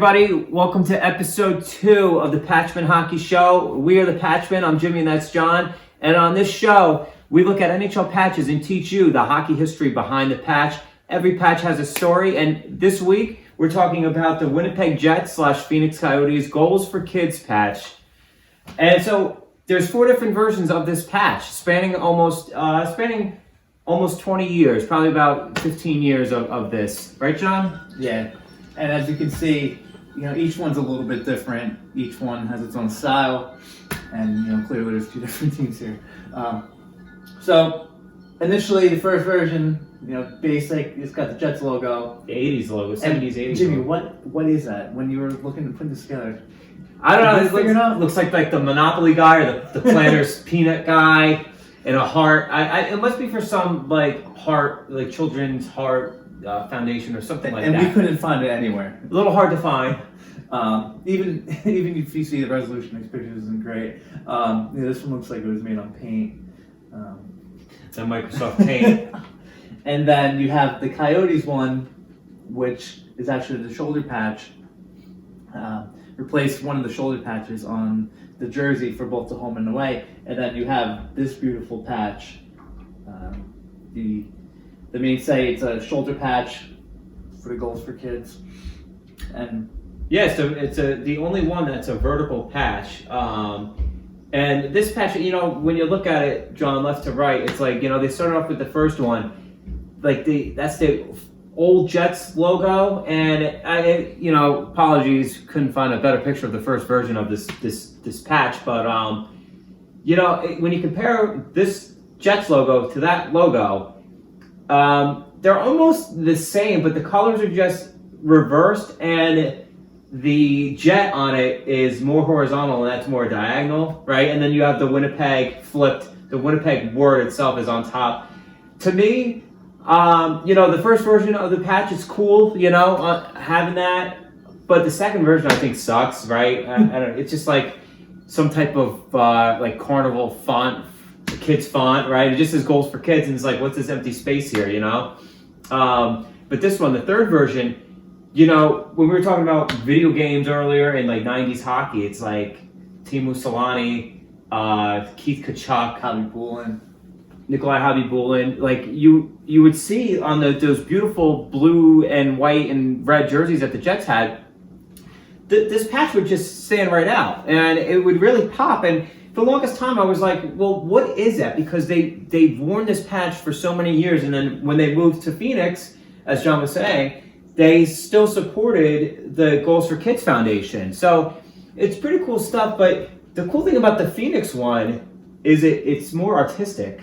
everybody. Welcome to episode 2 of the Patchman Hockey Show. We are the Patchmen. I'm Jimmy and that's John. And on this show, we look at NHL patches and teach you the hockey history behind the patch. Every patch has a story. And this week, we're talking about the Winnipeg Jets / Phoenix Coyotes Goals for Kids patch. And so there's 4 different versions of this patch, spanning almost 20 years, probably about 15 years of this. Right, John? Yeah. And as you can see, each one's a little bit different. Each one has its own style, and clearly there's 2 different teams here. So initially, the first version, basic, it's got the Jets logo, The 80s logo, 70s, 80s. Jimmy, logo. what is that? When you were looking to put this together, I don't know. It looks like the Monopoly guy or the Planters peanut guy and a heart. It must be for some heart, children's heart. Foundation or something like and that. And we couldn't find it anywhere. A little hard to find. Even if you see the resolution, these pictures isn't great. This one looks like it was made on paint. It's a Microsoft Paint. And then you have the Coyotes one, which is actually the shoulder patch. Replaced one of the shoulder patches on the jersey for both the home and away. And then you have this beautiful patch. The main say it's a shoulder patch for the Goals for Kids, and so it's the only one that's a vertical patch. And this patch, when you look at it, John, left to right, it's like they started off with the first one, that's the old Jets logo, and apologies, couldn't find a better picture of the first version of this patch, but when you compare this Jets logo to that logo. They're almost the same, but the colors are just reversed, and the jet on it is more horizontal and that's more diagonal, right? And then you have the Winnipeg flipped. The Winnipeg word itself is on top. To me, the first version of the patch is cool, having that, but the second version I think sucks, right? I don't. It's just like some type of carnival font. Kids font, right? It just says Goals for Kids, and it's like, what's this empty space here, But this one, the third version, when we were talking about video games earlier and 90s hockey, it's like Teemu Selanne, Keith Tkachuk, Hobby Bulin, Nikolai Hobby-Bulin. You would see on those beautiful blue and white and red jerseys that the Jets had, this patch would just stand right out, and it would really pop. And for the longest time, I was like, well, what is that? Because they've worn this patch for so many years, and then when they moved to Phoenix, as John was saying, they still supported the Goals for Kids Foundation. So it's pretty cool stuff, but the cool thing about the Phoenix one is it's more artistic,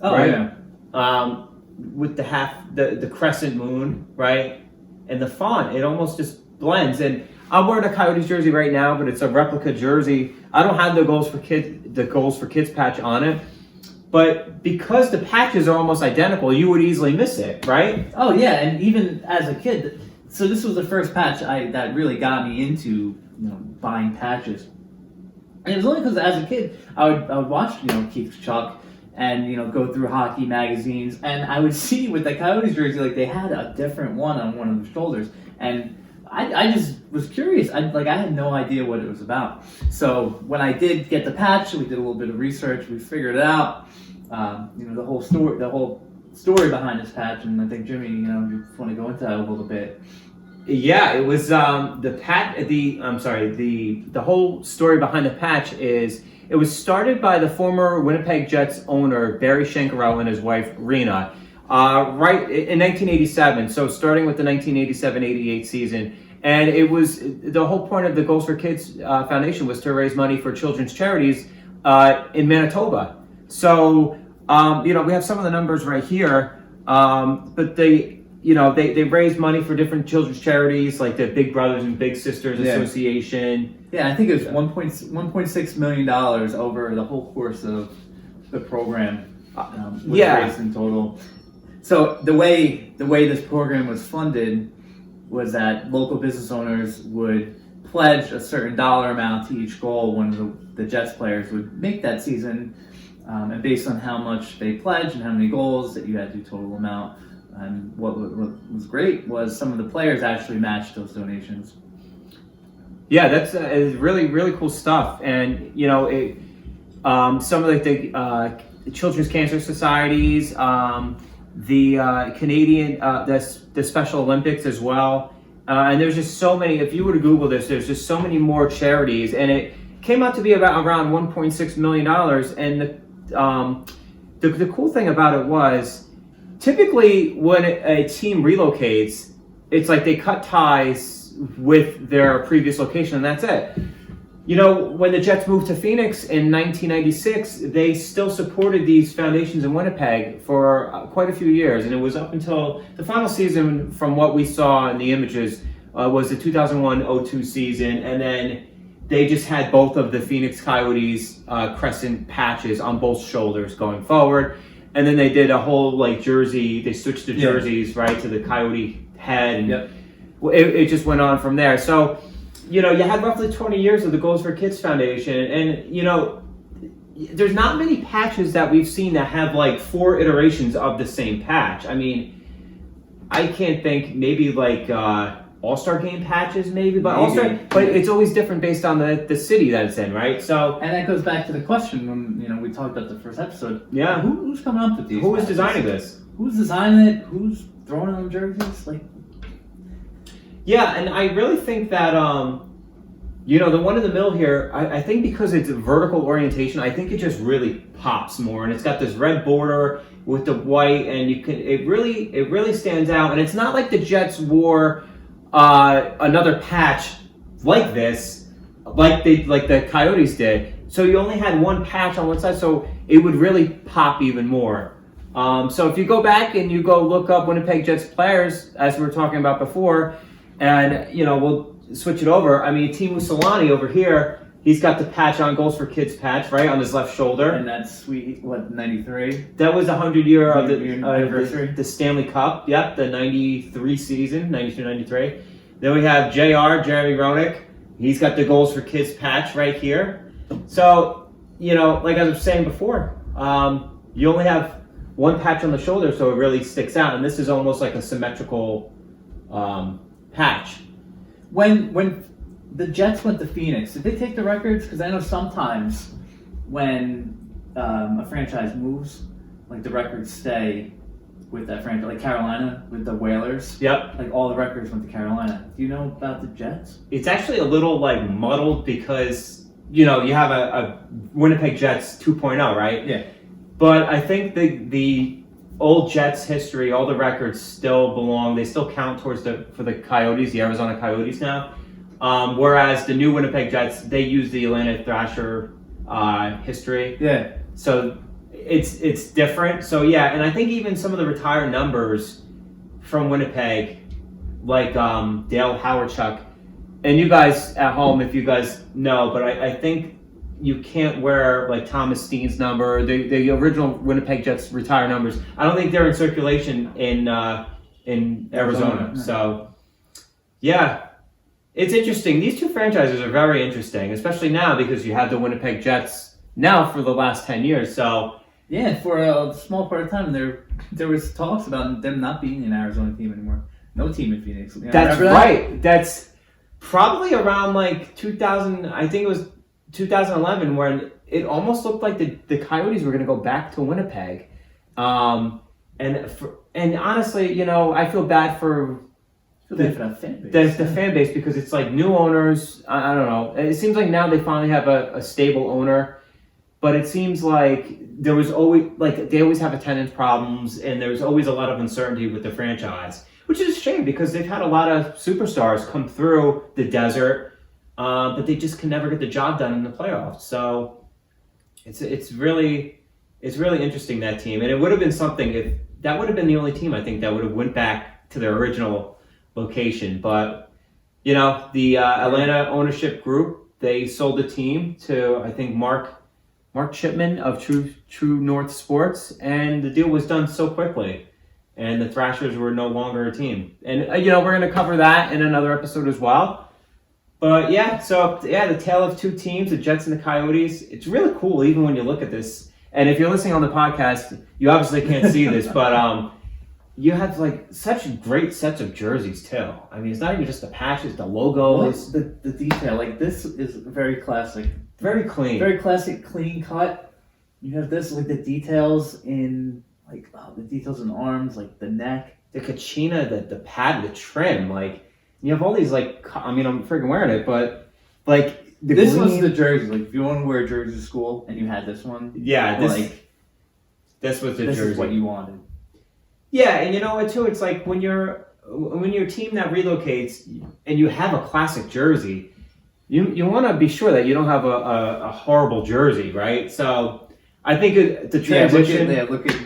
right? Yeah. With the crescent moon, right? And the font, it almost just blends. And I'm wearing a Coyotes jersey right now, but it's a replica jersey. I don't have the Goals for Kids patch on it, but because the patches are almost identical, you would easily miss it, right? Oh yeah, and even as a kid, so this was the first patch that really got me into buying patches. And it was only because as a kid, I would watch Keith Tkachuk and go through hockey magazines, and I would see with the Coyotes jersey they had a different one on one of the shoulders, and I just was curious. I had no idea what it was about. So when I did get the patch, we did a little bit of research. We figured it out. The whole story behind this patch, and I think Jimmy, you want to go into that a little bit. Yeah, it was the whole story behind the patch is it was started by the former Winnipeg Jets owner Barry Shenkarow and his wife Rena. Right in 1987, so starting with the 1987-88 season, and it was the whole point of the Goals for Kids Foundation was to raise money for children's charities in Manitoba. So we have some of the numbers right here, but they raised money for different children's charities like the Big Brothers and Big Sisters Association. Yeah, I think it was $1.6 million over the whole course of the program. Raised in total. So the way this program was funded was that local business owners would pledge a certain dollar amount to each goal one of the Jets players would make that season, and based on how much they pledged and how many goals, that you had to do total amount. And what was great was some of the players actually matched those donations. Yeah, that's is really really cool stuff, and some of the children's cancer societies, the Canadian the Special Olympics as well, and there's just so many. If you were to Google this, there's just so many more charities, and it came out to be around $1.6 million. And the cool thing about it was, typically when a team relocates, it's like they cut ties with their previous location, and that's it. When the Jets moved to Phoenix in 1996, they still supported these foundations in Winnipeg for quite a few years, and it was up until the final season, from what we saw in the images, was the 2001-02 season, and then they just had both of the Phoenix Coyotes crescent patches on both shoulders going forward, and then they did a whole jersey. They switched the jerseys right to the Coyote head, and it just went on from there. So, you had roughly 20 years of the Goals for Kids Foundation, and there's not many patches that we've seen that have 4 iterations of the same patch. I mean, I can't think, maybe All-Star Game patches, maybe, but it's always different based on the city that it's in, right? So, and that goes back to the question when we talked about the first episode. Yeah, who's coming up with these? Who was designing this? Who's designing it? Who's throwing on jerseys? Yeah, and I really think that the one in the middle here, I think because it's vertical orientation, I think it just really pops more, and it's got this red border with the white, and it really stands out. And it's not like the Jets wore another patch like this, like the Coyotes did. So you only had one patch on one side, so it would really pop even more. So if you go back and you go look up Winnipeg Jets players, as we were talking about before, and we'll switch it over. I mean, Teemu Selanne over here, he's got the patch on, Goals for Kids patch, right, on his left shoulder. And that's 93? That was the 100-year of anniversary. The Stanley Cup. Yep, the 93 season, 92-93. Then we have JR, Jeremy Roenick. He's got the Goals for Kids patch right here. So, like I was saying before, you only have one patch on the shoulder, so it really sticks out. And this is almost like a symmetrical patch. When the Jets went to Phoenix, did they take the records? Because I know sometimes when a franchise moves, the records stay with that franchise. Like Carolina with the Whalers. Yep. All the records went to Carolina. Do you know about the Jets? It's actually a little muddled because you have a Winnipeg Jets 2.0, right? Yeah. But I think the old Jets history, all the records still belong. They still count for the Coyotes, the Arizona Coyotes now. Whereas the new Winnipeg Jets, they use the Atlanta Thrasher history. Yeah. So it's different. So yeah, and I think even some of the retired numbers from Winnipeg, like Dale Howardchuk, and you guys at home, if you guys know, but I think you can't wear Thomas Steen's number, the original Winnipeg Jets retired numbers. I don't think they're in circulation in Arizona. No. So yeah, it's interesting. These two franchises are very interesting, especially now because you have the Winnipeg Jets now for the last 10 years. So yeah, for a small part of time there was talks about them not being an Arizona team anymore. No team in Phoenix. That's right. That's probably around 2000. I think it was 2011, when it almost looked like the Coyotes were going to go back to Winnipeg, and honestly, I feel bad for the fan base. The fan base, because it's new owners. I don't know. It seems like now they finally have a stable owner, but it seems like there was always they always have attendance problems, and there's always a lot of uncertainty with the franchise, which is a shame because they've had a lot of superstars come through the desert. But they just can never get the job done in the playoffs. So it's really interesting, that team, and it would have been something if that would have been the only team I think that would have went back to their original location. But the Atlanta ownership group, they sold the team to I think Mark Chipman of True North Sports, and the deal was done so quickly, and the Thrashers were no longer a team. And we're going to cover that in another episode as well. But the tale of two teams, the Jets and the Coyotes. It's really cool, even when you look at this. And if you're listening on the podcast, you obviously can't see this, but you have like such great sets of jerseys too. I mean, it's not even just the patches, the logos, the detail. Like this is very classic, very clean. very classic, clean cut. You have this like the details in the details in arms, like the neck, the kachina, the pad, the trim. Like you have all these like. I mean, I'm freaking wearing it, but like this was the jersey. Like if you want to wear a jersey to school and you had this one, yeah, this was the this jersey. Is what you wanted. Yeah, and you know what too? It's like when you're a team that relocates and you have a classic jersey, you want to be sure that you don't have a horrible jersey, right? So I think the transition. Look at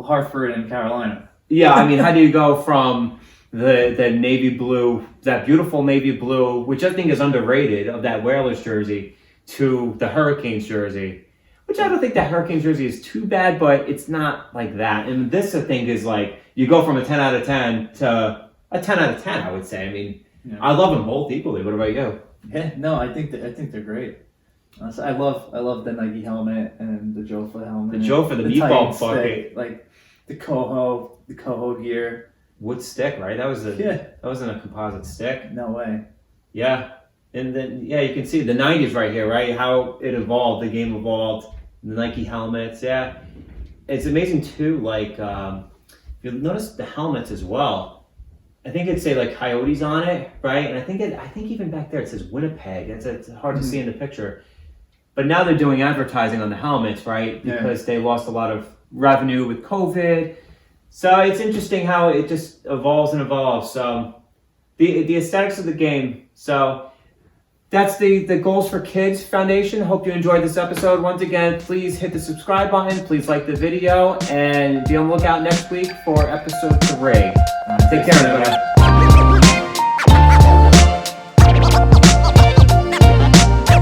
Hartford and Carolina. Yeah, I mean, how do you go from the navy blue, that beautiful navy blue, which I think is underrated, of that Whalers jersey, to the Hurricanes jersey? Which I don't think that Hurricanes jersey is too bad, but it's not like that. And this, I think, is like, you go from a 10 out of 10 to a 10 out of 10, I would say. I mean, yeah. I love them both equally. What about you? Yeah, no, I think they're great. I love the Nike helmet and the Jofa helmet. The Jofa, the meatball bucket. Like the Coho gear. Wood stick, right? That wasn't a composite stick. No way. Yeah. And then, yeah, you can see the 90s right here, right? How it evolved, the game evolved, the Nike helmets, yeah. It's amazing, too, like, you'll notice the helmets as well. I think it'd say, like, Coyotes on it, right? And I think even back there it says Winnipeg. It's hard to see in the picture. But now they're doing advertising on the helmets, right? Because they lost a lot of revenue with COVID. So it's interesting how it just evolves and evolves. So the aesthetics of the game. So that's the Goals for Kids Foundation. Hope you enjoyed this episode. Once again, please hit the subscribe button. Please like the video. And be on the lookout next week for episode 3. Take care, everybody.